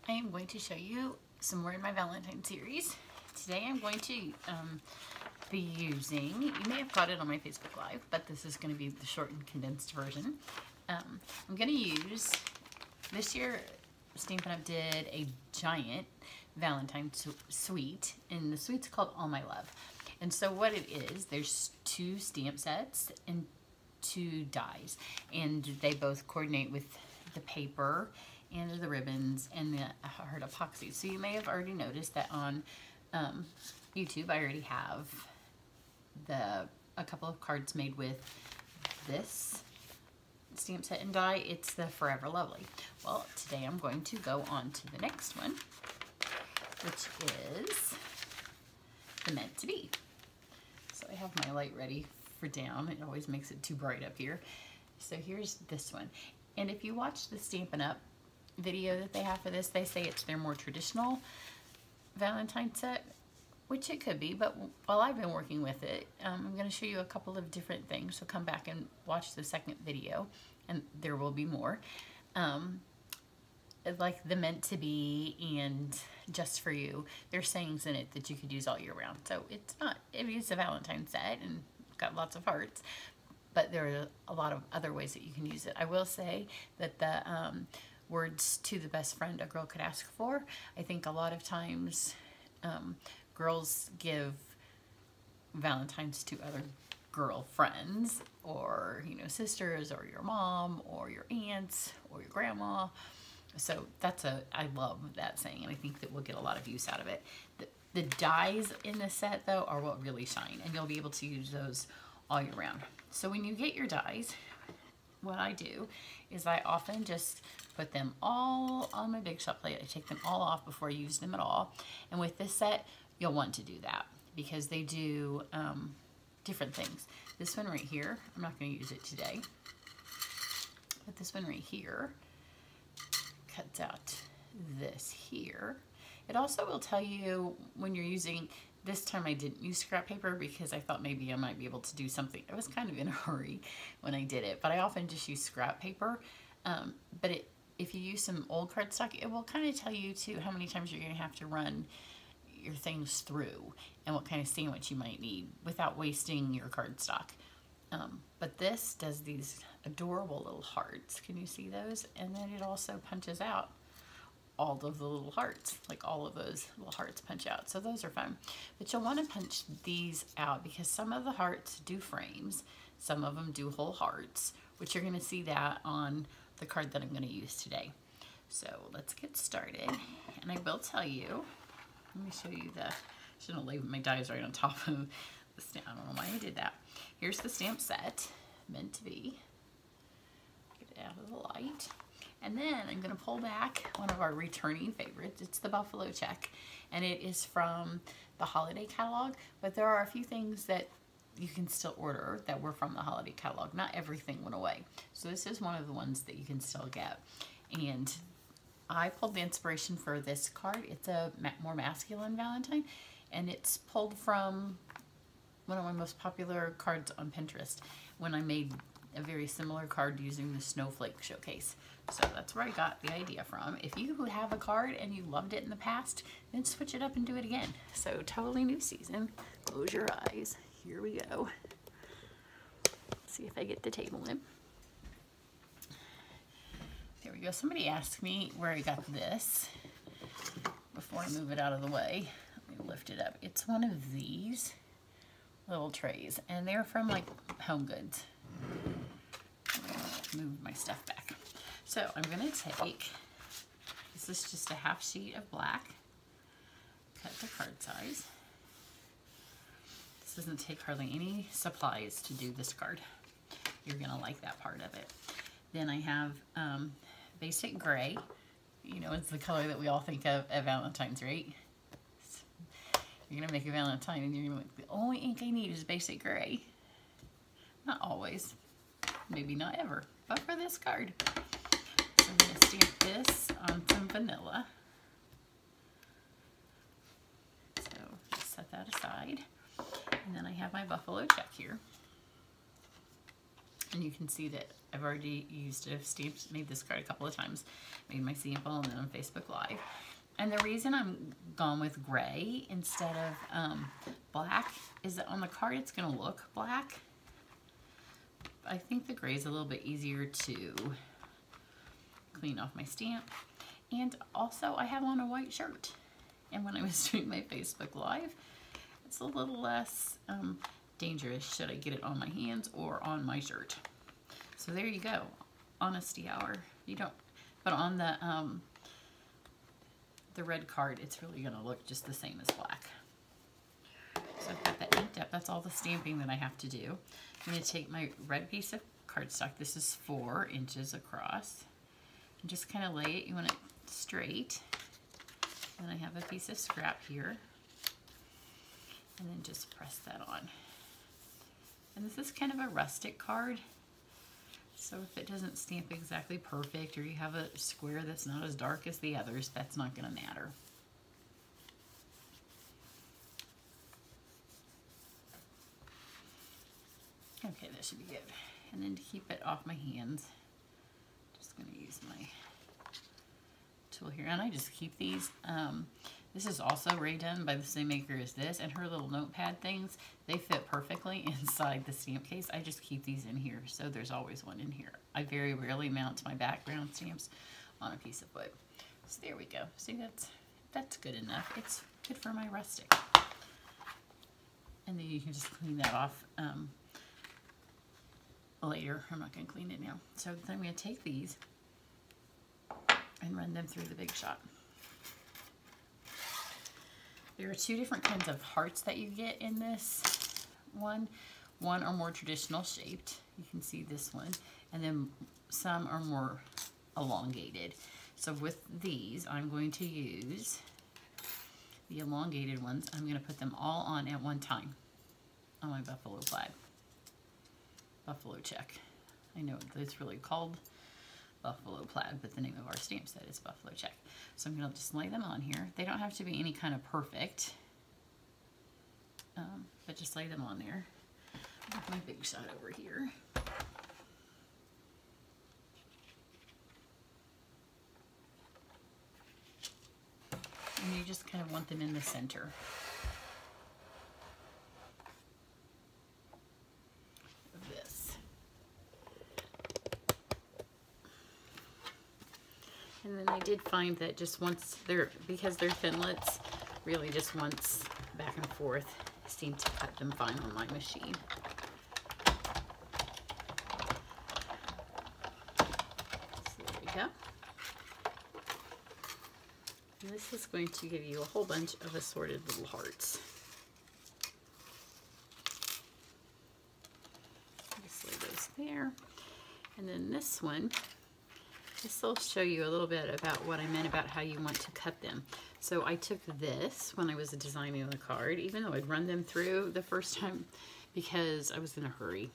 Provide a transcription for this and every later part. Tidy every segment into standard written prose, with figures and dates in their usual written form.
I am going to show you some more in my Valentine series. Today I'm going to be using, you may have caught it on my Facebook Live, but this is going to be the short and condensed version. I'm going to use, this year Stampin' Up! Did a giant Valentine suite, and the suite's called All My Love. And so what it is, there's 2 stamp sets and 2 dies, and they both coordinate with the paper and the ribbons and the hard epoxy. So you may have already noticed that on YouTube I already have a couple of cards made with this stamp set and die. It's the Forever Lovely. Well, today I'm going to go on to the next one, which is the Meant to Be. So I have my light ready for down. It always makes it too bright up here. So here's this one. And if you watch the Stampin' Up! Video that they have for this, they say it's their more traditional Valentine set, which it could be, but while I've been working with it, I'm going to show you a couple of different things. So come back and watch the second video, and there will be more. Like the Meant to Be and Just for You, there's sayings in it that you could use all year round. So it's not, it is a Valentine set and got lots of hearts, but there are a lot of other ways that you can use it. I will say that the words to the best friend a girl could ask for, I think a lot of times girls give Valentines to other girlfriends, or sisters, or your mom, or your aunts, or your grandma. So I love that saying, and I think that we'll get a lot of use out of it. The dies in the set though are what really shine, and you'll be able to use those all year round. So when you get your dies, what I do is I often just put them all on my big shot plate. I take them all off before I use them at all. And with this set, you'll want to do that because they do different things. This one right here, I'm not going to use it today, but this one right here cuts out this here. It also will tell you when you're using, this time I didn't use scrap paper because I thought maybe I might be able to do something. I was kind of in a hurry when I did it, but I often just use scrap paper. But if you use some old cardstock, it will kind of tell you too how many times you're going to have to run your things through and what kind of sandwich you might need without wasting your cardstock. But this does these adorable little hearts. Can you see those? And then it also punches out all of the little hearts, like all of those little hearts punch out. So those are fun. But you'll want to punch these out because some of the hearts do frames, some of them do whole hearts, which you're going to see that on the card that I'm going to use today. So let's get started. And I will tell you, let me show you shouldn't leave my dies right on top of the stamp. I don't know why I did that. Here's the stamp set, Meant to Be. Get it out of the light. And then I'm going to pull back one of our returning favorites. It's the Buffalo Check, and it is from the holiday catalog, but there are a few things that you can still order that were from the holiday catalog. Not everything went away. So this is one of the ones that you can still get. And I pulled the inspiration for this card. It's a more masculine Valentine, and it's pulled from one of my most popular cards on Pinterest when I made a very similar card using the Snowflake Showcase. So that's where I got the idea from. If you have a card and you loved it in the past, then switch it up and do it again. So totally new season. Close your eyes. Here we go. Let's see if I get the table in. There we go. Somebody asked me where I got this before I move it out of the way. Let me lift it up. It's one of these little trays, and they're from like Home Goods. Move my stuff back. So I'm going to take, this is just a half sheet of black, cut the card size. This doesn't take hardly any supplies to do this card. You're going to like that part of it. Then I have basic gray. It's the color that we all think of at Valentine's, right? You're going to make a Valentine and you're going to like, the only ink I need is basic gray. Not always. Maybe not ever. But for this card. So I'm going to stamp this on some vanilla. So just set that aside. And then I have my Buffalo Check here. And you can see that I've already used it. I've stamped, made this card a couple of times. Made my sample and then on Facebook Live. And the reason I'm gone with gray instead of black is that on the card it's going to look black. I think the gray is a little bit easier to clean off my stamp. And also I have on a white shirt. And when I was doing my Facebook Live, it's a little less dangerous should I get it on my hands or on my shirt. So there you go. Honesty hour. You don't, but on the red card, it's really going to look just the same as black. So I've got that inked up. That's all the stamping that I have to do. I'm going to take my red piece of cardstock. This is 4 inches across. And just kind of lay it. You want it straight. And I have a piece of scrap here. And then just press that on. And this is kind of a rustic card. So if it doesn't stamp exactly perfect, or you have a square that's not as dark as the others, that's not going to matter. Okay, that should be good. And then to keep it off my hands, just going to use my tool here. And I just keep these. This is also redone by the same maker as this, and her little notepad things, they fit perfectly inside the stamp case. I just keep these in here, so there's always one in here. I very rarely mount my background stamps on a piece of wood. So there we go. See, that's good enough. It's good for my rustic. And then you can just clean that off later. I'm not going to clean it now. So then I'm going to take these and run them through the Big Shot. There are 2 different kinds of hearts that you get in this one. One are more traditional shaped. You can see this one. And then some are more elongated. So with these, I'm going to use the elongated ones. I'm going to put them all on at one time on my buffalo plaid. Buffalo check. I know it's really called buffalo plaid, but the name of our stamp set is buffalo check. So I'm going to just lay them on here. They don't have to be any kind of perfect, but just lay them on there. I have my Big Shot over here. And you just kind of want them in the center. And then I did find that just once because they're thinlets, really just once back and forth seemed to cut them fine on my machine. So there we go. And this is going to give you a whole bunch of assorted little hearts. Just lay those there. And then this one, this will show you a little bit about what I meant about how you want to cut them. So I took this when I was designing the card, even though I'd run them through the first time because I was in a hurry.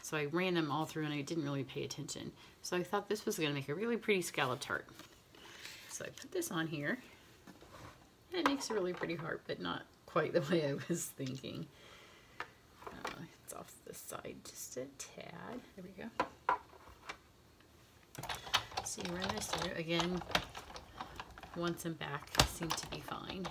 So I ran them all through and I didn't really pay attention. So I thought this was going to make a really pretty scalloped heart. So I put this on here. And it makes a really pretty heart, but not quite the way I was thinking. It's off the side just a tad. There we go. So you run this through. Again, once and back seem to be fine.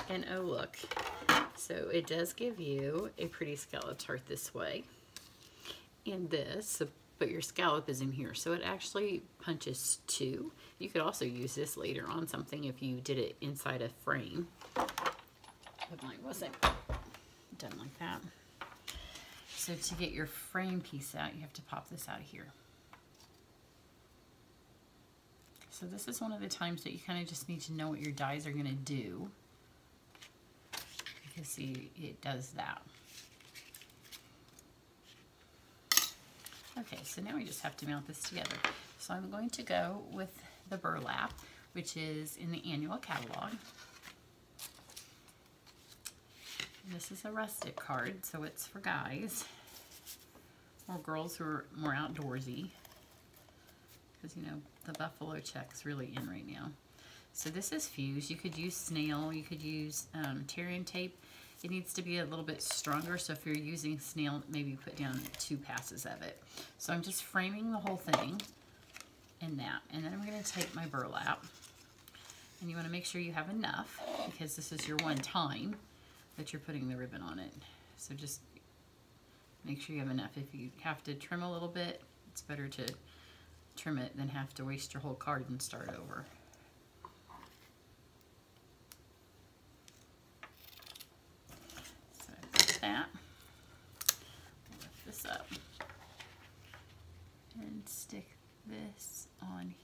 And oh look, so it does give you a pretty scalloped heart this way. And this, but your scallop is in here, so it actually punches 2. You could also use this later on something if you did it inside a frame. But mine wasn't done like that. So to get your frame piece out, you have to pop this out of here. So this is one of the times that you kind of just need to know what your dies are going to do. Because see, it does that. Okay, so now we just have to mount this together. So I'm going to go with the burlap, which is in the annual catalog. And this is a rustic card, so it's for guys or girls who are more outdoorsy, because you know the buffalo check's really in right now. So this is fused. You could use snail, you could use tear and tape. It needs to be a little bit stronger, so if you're using snail, maybe put down 2 passes of it. So I'm just framing the whole thing in that. And then I'm going to take my burlap. And you want to make sure you have enough, because this is your one time that you're putting the ribbon on it. So just make sure you have enough. If you have to trim a little bit, it's better to trim it than have to waste your whole card and start over. So I've got that. I'll lift this up and stick this on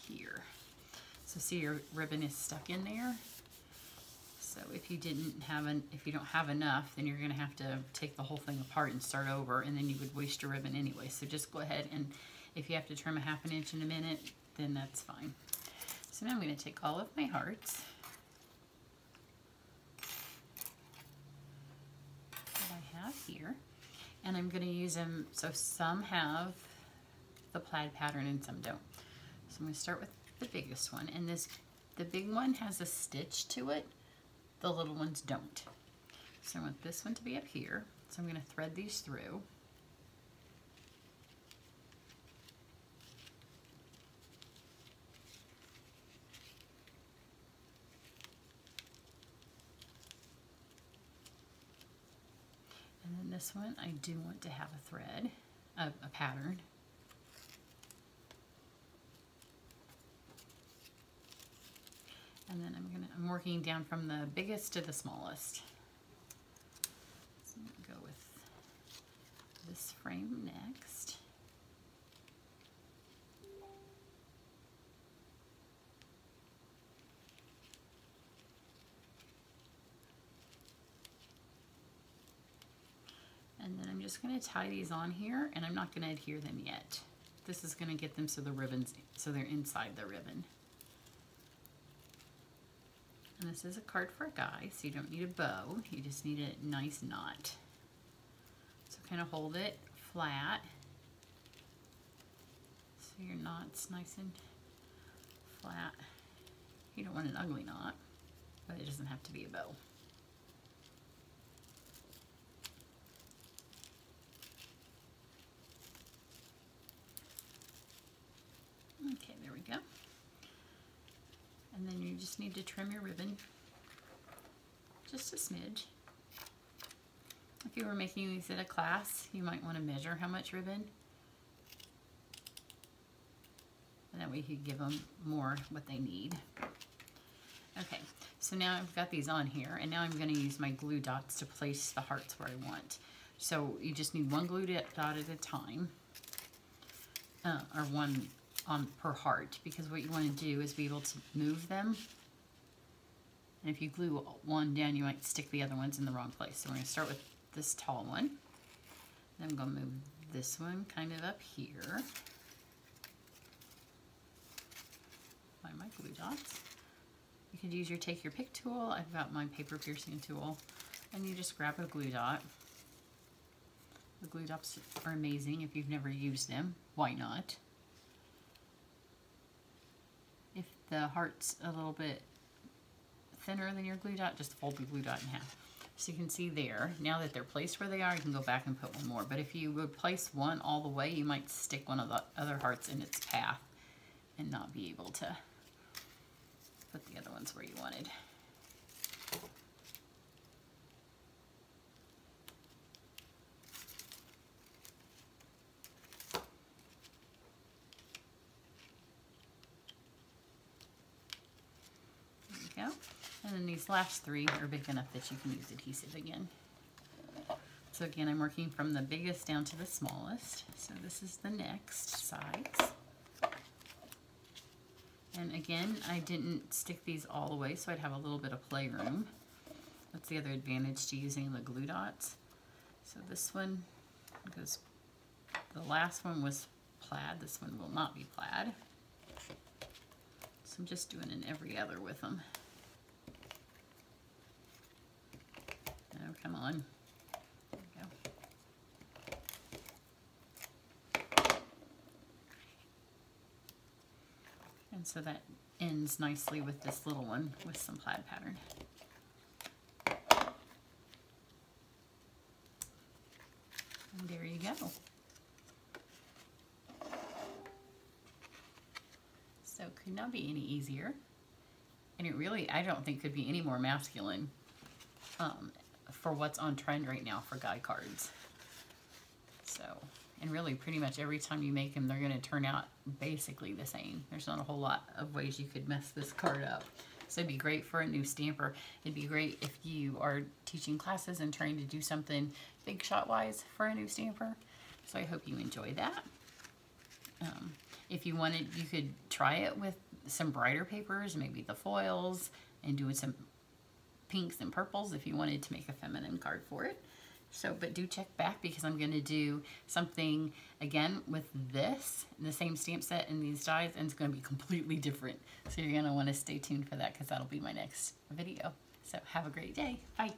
here. So see, your ribbon is stuck in there. So if you if you don't have enough, then you're going to have to take the whole thing apart and start over, and then you would waste your ribbon anyway. So just go ahead, and if you have to trim a ½ inch in a minute, then that's fine. So now I'm going to take all of my hearts that I have here, and I'm going to use them. So some have the plaid pattern and some don't. So I'm going to start with the biggest one, and the big one has a stitch to it. The little ones don't. So I want this one to be up here. So I'm going to thread these through. And then this one, I do want to have a thread, a pattern. And then I'm working down from the biggest to the smallest. So I'm going to go with this frame next. And then I'm just going to tie these on here, and I'm not going to adhere them yet. This is going to get them so they're inside the ribbon. And this is a card for a guy, so you don't need a bow, you just need a nice knot. So kind of hold it flat, so your knot's nice and flat. You don't want an ugly knot, but it doesn't have to be a bow. Okay, there we go. And then you just need to trim your ribbon just a smidge. If you were making these at a class, you might want to measure how much ribbon. And that way you can give them more what they need. Okay, so now I've got these on here, and now I'm going to use my glue dots to place the hearts where I want. So you just need one glue dot at a time, or one per heart, because what you want to do is be able to move them. And if you glue one down, you might stick the other ones in the wrong place. So we're going to start with this tall one. Then I'm going to move this one kind of up here. Find my glue dots. You could use take your pick tool. I've got my paper piercing tool. And you just grab a glue dot. The glue dots are amazing if you've never used them. Why not? If the heart's a little bit thinner than your glue dot, just fold the glue dot in half. So you can see there, now that they're placed where they are, you can go back and put one more. But if you would place one all the way, you might stick one of the other hearts in its path and not be able to put the other ones where you wanted. Go. And then these last three are big enough that you can use adhesive again. So again, I'm working from the biggest down to the smallest. So this is the next size. And again, I didn't stick these all the way, so I'd have a little bit of playroom. That's the other advantage to using the glue dots. So this one goes, the last one was plaid. This one will not be plaid. So I'm just doing an every other with them. Oh, come on. There we go. And so that ends nicely with this little one with some plaid pattern. Could not be any easier. And it really, I don't think could be any more masculine for what's on trend right now for guy cards. So, and really pretty much every time you make them, they're going to turn out basically the same. There's not a whole lot of ways you could mess this card up. So it'd be great for a new stamper. It'd be great if you are teaching classes and trying to do something big shot wise for a new stamper. So I hope you enjoy that. If you wanted, you could try it with some brighter papers, maybe the foils, and doing some pinks and purples if you wanted to make a feminine card for it. So, but do check back because I'm going to do something again with this, the same stamp set and these dies, and it's going to be completely different. So you're going to want to stay tuned for that because that'll be my next video. So have a great day. Bye.